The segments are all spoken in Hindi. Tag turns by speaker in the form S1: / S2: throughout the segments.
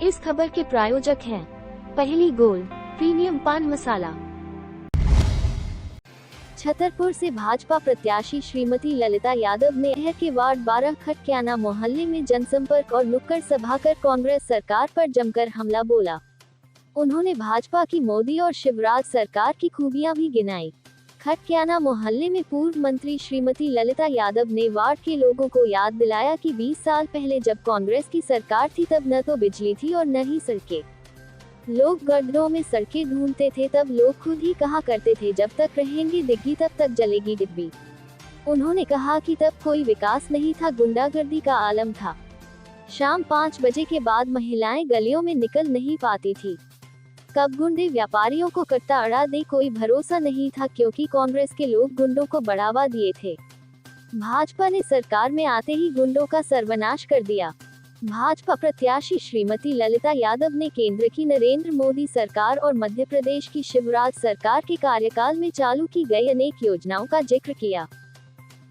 S1: इस खबर के प्रायोजक हैं पहली गोल्ड प्रीमियम पान मसाला। छतरपुर से भाजपा प्रत्याशी श्रीमती ललिता यादव ने शहर के वार्ड 12 खटक्याना मोहल्ले में जनसंपर्क और नुक्कड़ सभा कर कांग्रेस सरकार पर जमकर हमला बोला। उन्होंने भाजपा की मोदी और शिवराज सरकार की खूबियां भी गिनाई। खटक्याना मोहल्ले में पूर्व मंत्री श्रीमती ललिता यादव ने वार्ड के लोगों को याद दिलाया कि 20 साल पहले जब कांग्रेस की सरकार थी तब न तो बिजली थी और न ही सड़कें। लोग गड्ढों में सड़कें ढूंढते थे, तब लोग खुद ही कहा करते थे जब तक रहेंगी डिग्गी तब तक जलेगी डिब्बी। उन्होंने कहा कि तब कोई विकास नहीं था, गुंडागर्दी का आलम था। शाम 5 बजे के बाद महिलाएं गलियों में निकल नहीं पाती थी। कब गुंडे व्यापारियों को कट्टा अड़ा दे कोई भरोसा नहीं था, क्योंकि कांग्रेस के लोग गुंडों को बढ़ावा दिए थे। भाजपा ने सरकार में आते ही गुंडों का सर्वनाश कर दिया। भाजपा प्रत्याशी श्रीमती ललिता यादव ने केंद्र की नरेंद्र मोदी सरकार और मध्य प्रदेश की शिवराज सरकार के कार्यकाल में चालू की गई अनेक योजनाओं का जिक्र किया।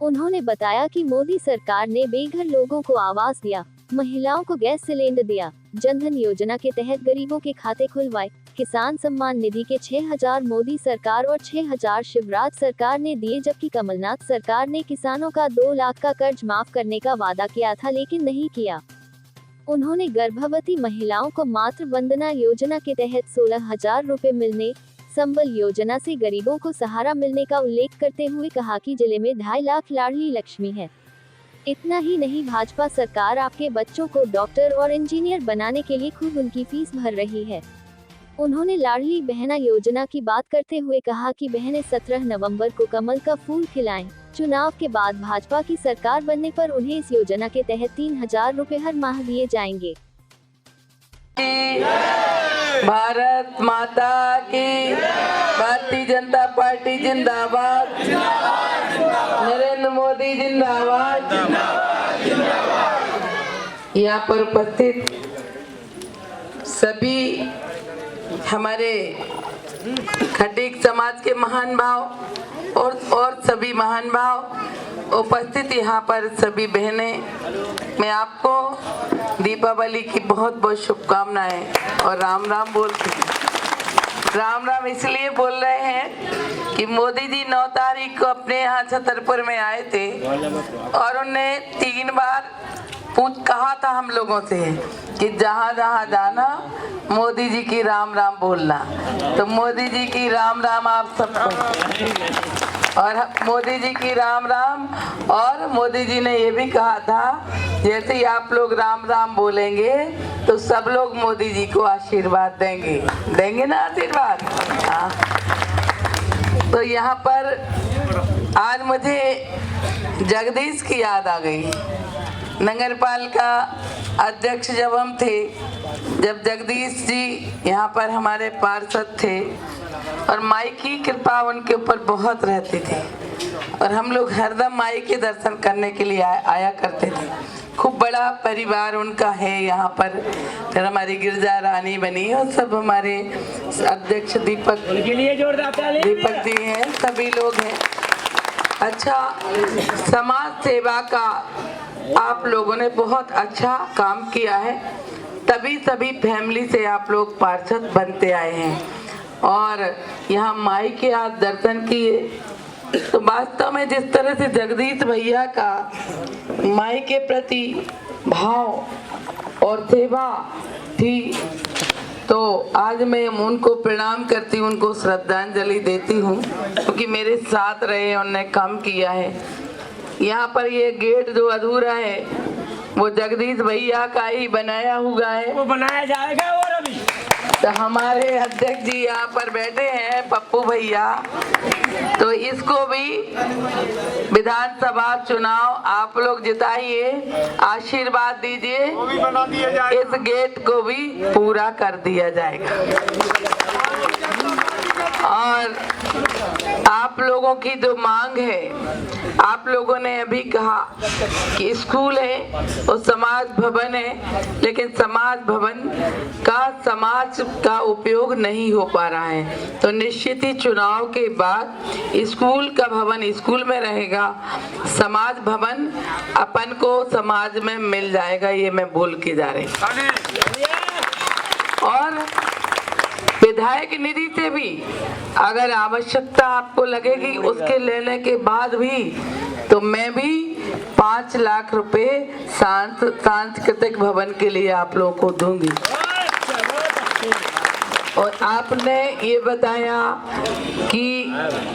S1: उन्होंने बताया कि मोदी सरकार ने बेघर लोगों को आवास दिया, महिलाओं को गैस सिलेंडर दिया, जनधन योजना के तहत गरीबों के खाते खुलवाए, किसान सम्मान निधि के 6,000 मोदी सरकार और 6,000 शिवराज सरकार ने दिए, जबकि कमलनाथ सरकार ने किसानों का 2 लाख का कर्ज माफ करने का वादा किया था लेकिन नहीं किया। उन्होंने गर्भवती महिलाओं को मातृ वंदना योजना के तहत 16,000 रुपए मिलने, संबल योजना से गरीबों को सहारा मिलने का उल्लेख करते हुए कहा कि जिले में 2.5 लाख लाडली लक्ष्मी है। इतना ही नहीं, भाजपा सरकार आपके बच्चों को डॉक्टर और इंजीनियर बनाने के लिए खुद उनकी फीस भर रही है। उन्होंने लाडली बहना योजना की बात करते हुए कहा कि बहनें 17 नवंबर को कमल का फूल खिलाएं। चुनाव के बाद भाजपा की सरकार बनने पर उन्हें इस योजना के तहत 3,000 रुपए हर माह दिए जाएंगे।
S2: भारत माता की, भारतीय जनता पार्टी जिंदाबाद, नरेंद्र मोदी जिंदाबाद। यहाँ पर उपस्थित सभी हमारे खटीक समाज के महान भाव और सभी महान भाव उपस्थित यहाँ पर सभी बहनें, मैं आपको दीपावली की बहुत बहुत शुभकामनाएं और राम राम बोलती हूँ। राम राम इसलिए बोल रहे हैं कि मोदी जी 9 तारीख को अपने यहाँ छतरपुर में आए थे और उन्होंने 3 बार कहा था हम लोगों से कि जहाँ जहाँ जाना मोदी जी की राम राम बोलना। तो मोदी जी की राम राम आप सबको, और मोदी जी की राम राम। और मोदी जी ने ये भी कहा था जैसे ही आप लोग राम राम बोलेंगे तो सब लोग मोदी जी को आशीर्वाद देंगे ना आशीर्वाद। हाँ, तो यहाँ पर आज मुझे जगदीश की याद आ गई। नगर पालिका अध्यक्ष जब हम थे, जब जगदीश जी यहाँ पर हमारे पार्षद थे और माई की कृपा उनके ऊपर बहुत रहती थी और हम लोग हरदम माई के दर्शन करने के लिए आया करते थे। खूब बड़ा परिवार उनका है यहाँ पर। फिर हमारी गिरजा रानी बनी और सब हमारे अध्यक्ष दीपक जी हैं, सभी लोग हैं। अच्छा, समाज सेवा का आप लोगों ने बहुत अच्छा काम किया है, तभी सभी फैमिली से आप लोग पार्षद बनते आए हैं और यहाँ माई के आज दर्शन किए। तो वास्तव में जिस तरह से जगदीश भैया का माई के प्रति भाव और सेवा थी, तो आज मैं उनको प्रणाम करती हूँ, उनको श्रद्धांजलि देती हूँ, क्योंकि मेरे साथ रहे, उन्होंने काम किया है। यहाँ पर ये गेट जो अधूरा है वो जगदीश भैया का ही बनाया हुआ है, वो बनाया जाएगा। और अभी तो हमारे अध्यक्ष जी यहाँ पर बैठे हैं, पप्पू भैया, तो इसको भी विधानसभा चुनाव आप लोग जिताइए, आशीर्वाद दीजिए, इस गेट को भी पूरा कर दिया जाएगा। और आप लोगों की जो मांग है, आप लोगों ने अभी कहा कि स्कूल है और समाज भवन है, लेकिन समाज भवन का समाज का उपयोग नहीं हो पा रहा है। तो निश्चित ही चुनाव के बाद स्कूल का भवन स्कूल में रहेगा, समाज भवन अपन को समाज में मिल जाएगा, ये मैं बोल के जा रही हूँ। विधायक निधि से भी अगर आवश्यकता आपको लगेगी उसके लेने के बाद भी, तो मैं भी 5 लाख रुपए सांस्कृतिक भवन के लिए आप लोगों को दूंगी। और आपने ये बताया कि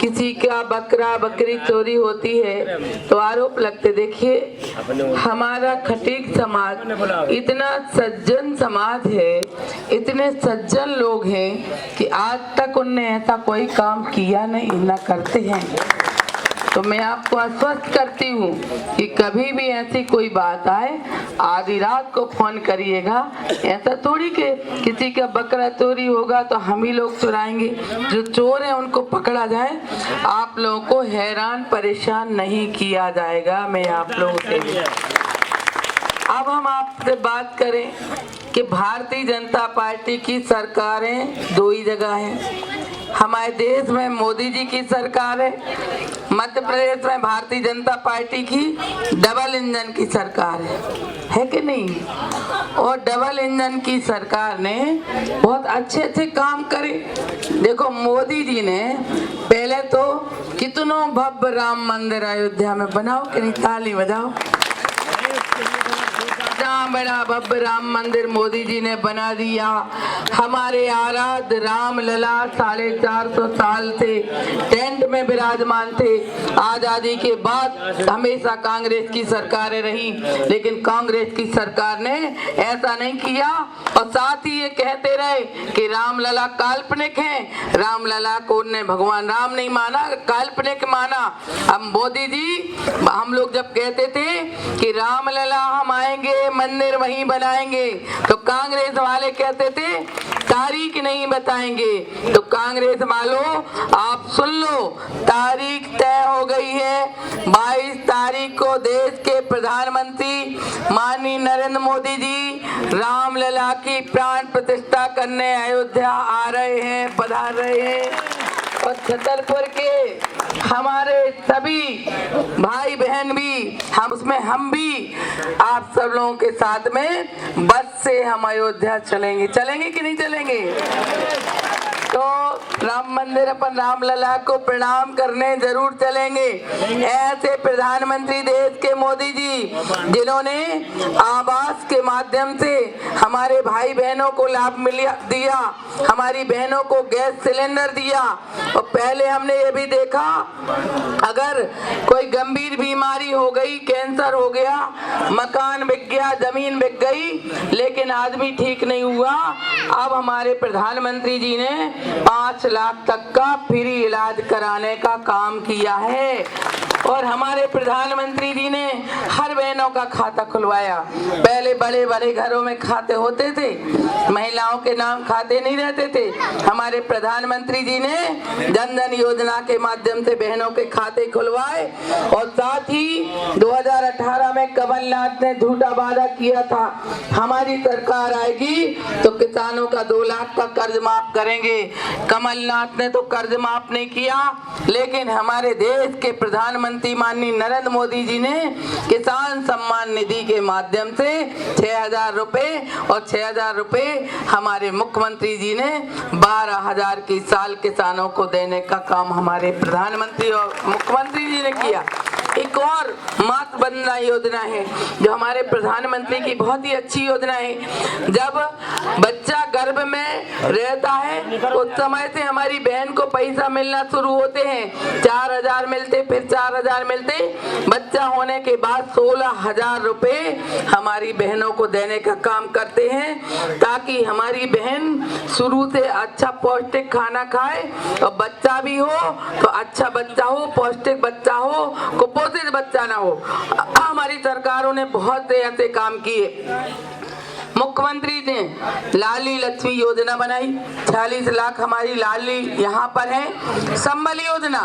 S2: किसी का बकरा बकरी चोरी होती है तो आरोप लगते। देखिए, हमारा खटीक समाज इतना सज्जन समाज है, इतने सज्जन लोग हैं कि आज तक उनने ऐसा कोई काम किया नहीं, न करते हैं। तो मैं आपको आश्वस्त करती हूँ कि कभी भी ऐसी कोई बात आए, आधी रात को फोन करिएगा। ऐसा थोड़ी कि किसी का बकरा चोरी होगा तो हम ही लोग चुराएंगे। जो चोर हैं उनको पकड़ा जाए, आप लोगों को हैरान परेशान नहीं किया जाएगा। मैं आप लोगों से अब हम आपसे बात करें कि भारतीय जनता पार्टी की सरकारें 2 ही जगह हैं। हमारे देश में मोदी जी की सरकार है, मध्य प्रदेश में भारतीय जनता पार्टी की डबल इंजन की सरकार है कि नहीं? और डबल इंजन की सरकार ने बहुत अच्छे अच्छे काम करे। देखो, मोदी जी ने पहले तो कितनों भव्य राम मंदिर अयोध्या में बनाओ कि नहीं, ताली बजाओ। बड़ा भव्य राम मंदिर मोदी जी ने बना दिया। हमारे आराध्य राम लला 450 साल से टेंट में विराजमान थे। आजादी के बाद हमेशा कांग्रेस की सरकारें रही, लेकिन कांग्रेस की सरकार ने ऐसा नहीं किया। और साथ ही ये कहते रहे कि राम लला काल्पनिक हैं, राम लला को उन्होंने भगवान राम नहीं माना, काल्पनिक माना। अब मोदी जी, हम लोग जब कहते थे कि राम लला हम आएंगे मंदिर वहीं बनाएंगे, तो कांग्रेस वाले कहते थे तारीख नहीं बताएंगे। तो कांग्रेस वालों, आप सुन लो, तारीख तय हो गई है। 22 तारीख को देश के प्रधानमंत्री माननीय नरेंद्र मोदी जी रामलला की प्राण प्रतिष्ठा करने अयोध्या आ रहे हैं, पधार रहे हैं। और छतरपुर के हमारे सभी भाई बहन भी, हम भी आप सब लोगों के साथ में बस से हम अयोध्या चलेंगे कि नहीं चलेंगे? तो राम मंदिर अपन रामलला को प्रणाम करने जरूर चलेंगे। ऐसे प्रधानमंत्री देश के मोदी जी, जिन्होंने आवास के माध्यम से हमारे भाई बहनों को लाभ दिया, हमारी बहनों को गैस सिलेंडर दिया। और पहले हमने ये भी देखा, अगर कोई गंभीर बीमारी हो गई, कैंसर हो गया, मकान बिक गया, जमीन बिक गई, लेकिन आदमी ठीक नहीं हुआ। अब हमारे प्रधानमंत्री जी ने 5 लाख तक का फ्री इलाज कराने का काम किया है। और हमारे प्रधानमंत्री जी ने हर बहनों का खाता खुलवाया। पहले बड़े बड़े घरों में खाते होते थे, महिलाओं के नाम खाते नहीं रहते थे। हमारे प्रधानमंत्री जी ने जन धन योजना के माध्यम से बहनों के खाते खुलवाए। और साथ ही 2018 में कमलनाथ ने झूठा वादा किया था, हमारी सरकार आएगी तो किसानों का 2 लाख का कर्ज माफ करेंगे। कमलनाथ ने तो कर्ज माफ नहीं किया, लेकिन हमारे देश के प्रधानमंत्री माननीय नरेंद्र मोदी जी ने किसान सम्मान निधि के माध्यम से 6,000 रुपए और 6,000 रुपए हमारे मुख्यमंत्री जी ने 12,000 की साल किसानों को देने का काम हमारे प्रधानमंत्री और मुख्यमंत्री जी ने किया। एक और मातृ वंदना योजना है जो हमारे प्रधानमंत्री की बहुत ही अच्छी योजना है। जब बच्चा गर्भ में रहता है उस समय से हमारी बहन को पैसा मिलना शुरू होते हैं। 4,000 मिलते, फिर 4,000 मिलते। बच्चा होने के बाद 16,000 रुपए हमारी बहनों को देने का काम करते हैं, ताकि हमारी बहन शुरू से अच्छा पौष्टिक खाना खाए और बच्चा भी हो तो अच्छा बच्चा हो, पौष्टिक बच्चा हो, कुपोषित बच्चा ना हो। हमारी सरकारों ने बहुत से ऐसे काम किए। मुख्यमंत्री ने लाली लक्ष्मी योजना बनाई, 46 लाख हमारी लाली यहाँ पर है। संबल योजना,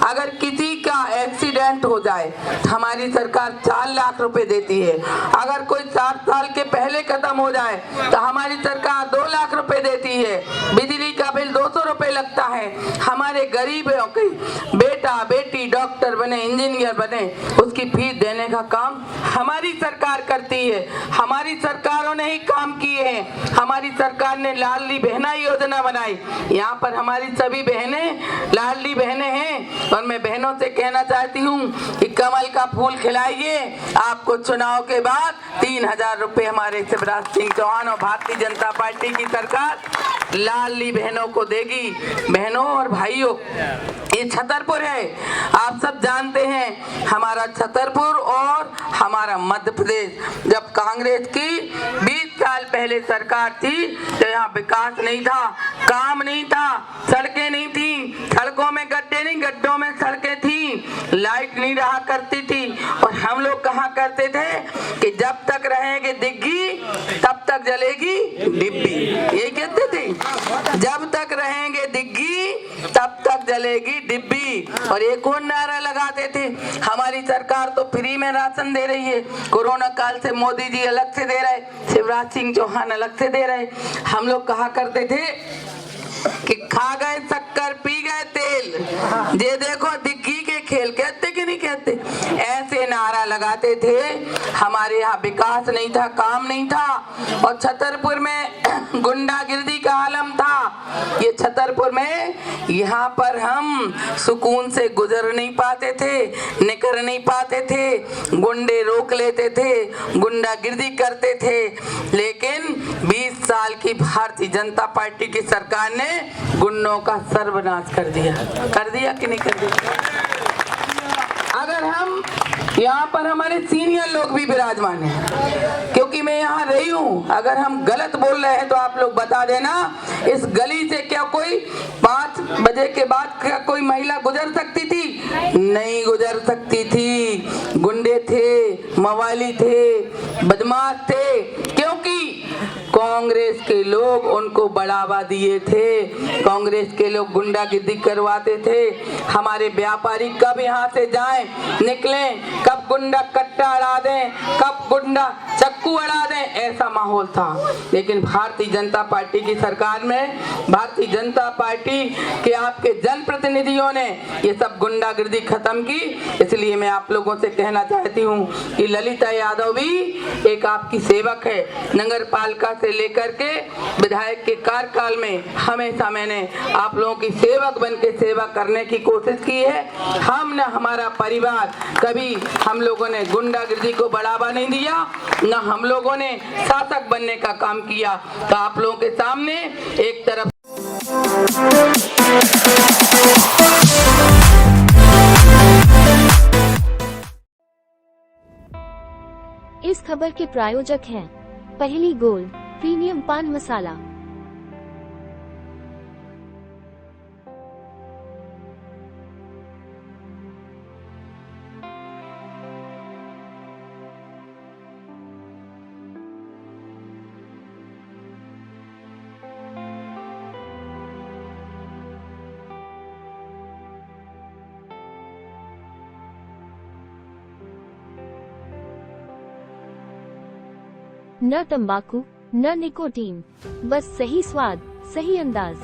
S2: अगर किसी का एक्सीडेंट हो जाए हमारी सरकार 4 लाख रुपए देती है। अगर कोई 7 साल के पहले खत्म हो जाए तो हमारी सरकार 2 लाख रुपए देती है। बिजली का बिल बिल 200 रुपए लगता है। हमारे गरीबों के बेटा बेटी डॉक्टर बने, इंजीनियर बने, उसकी फीस देने का काम हमारी सरकार करती है। हमारी सरकारों ने ही काम किए हैं। हमारी सरकार ने लाडली बहना योजना बनाई। यहाँ पर हमारी सभी बहनें लाडली बहनें हैं और मैं बहनों से कहना चाहती हूँ कि कमल का फूल खिलाइए। आपको चुनाव के बाद 3000 रुपए हमारे शिवराज सिंह चौहान और भारतीय जनता पार्टी की सरकार लाडली बहनों को देगी। बहनों और भाइयों, ये छतरपुर है, आप सब जानते हैं। हमारा छतरपुर और हमारा मध्य प्रदेश, जब कांग्रेस की 20 साल पहले सरकार थी तो यहाँ विकास नहीं था, काम नहीं था, सड़कें नहीं थी, सड़कों में गड्ढे नहीं, गड्ढों में सड़कें थी, लाइट नहीं रहा करती थी। और हम लोग कहा करते थे कि जब तक रहेंगे दिग्गी तब तक जलेगी डिब्बी, यही कहते थे, जब तक रहेंगे दिग्गी तब तक जलेगी डिब्बी। और एक और नारा लगाते थे, हमारी सरकार तो फ्री में राशन दे रही है। कोरोना काल से मोदी जी अलग से दे रहे, शिवराज सिंह चौहान अलग से दे रहे। हम लोग कहा करते थे कि खा गए शक्कर पी गए तेल, ये देखो दिग्गी के खेल, कहते कि नहीं कहते? ऐसे नारा लगाते थे। हमारे यहाँ विकास नहीं था, काम नहीं था और छतरपुर में गुंडागिर्दी का आलम था। ये छतरपुर में यहाँ पर हम सुकून से गुजर नहीं पाते थे, निकल नहीं पाते थे, गुंडे रोक लेते थे, गुंडागिर्दी करते थे। लेकिन 20 साल की भारतीय जनता पार्टी की सरकार ने गुंडों का सर्वनाश कर दिया कि नहीं कर दिया? अगर हम यहाँ पर हमारे सीनियर लोग भी विराजमान हैं, क्योंकि मैं यहाँ रही हूँ, अगर हम गलत बोल रहे हैं तो आप लोग बता देना। इस गली से क्या कोई 5 बजे के बाद क्या कोई महिला गुजर सकती थी? नहीं गुजर सकती थी। गुंडे थे, मवाली थे, बदमाश थे, क्योंकि कांग्रेस के लोग उनको बढ़ावा दिए थे। कांग्रेस के लोग गुंडागिर्दी करवाते थे। हमारे व्यापारी कब यहाँ से जाएं, निकलें, कब गुंडा कट्टा अड़ा दें, कब गुंडा चक्कू अड़ा दें, ऐसा माहौल था। लेकिन भारतीय जनता पार्टी की सरकार में, भारतीय जनता पार्टी के आपके जनप्रतिनिधियों ने ये सब गुंडागिर्दी खत्म की। इसलिए मैं आप लोगों से कहना चाहती हूँ कि ललिता यादव भी एक आपकी सेवक है। नगर पालिका से लेकर के विधायक के कार्यकाल में हमेशा मैंने आप लोगों की सेवक बन के सेवा करने की कोशिश की है। हम न, हमारा परिवार, कभी हम लोगों ने गुंडागिर्दी को बढ़ावा नहीं दिया, न हम लोगों ने शासक बनने का काम किया। तो आप लोगों के सामने एक तरफ
S1: इस खबर के प्रायोजक हैं पहली गोल्ड प्रीमियम पान मसाला। न तंबाकू न निकोटीन, बस सही स्वाद, सही अंदाज।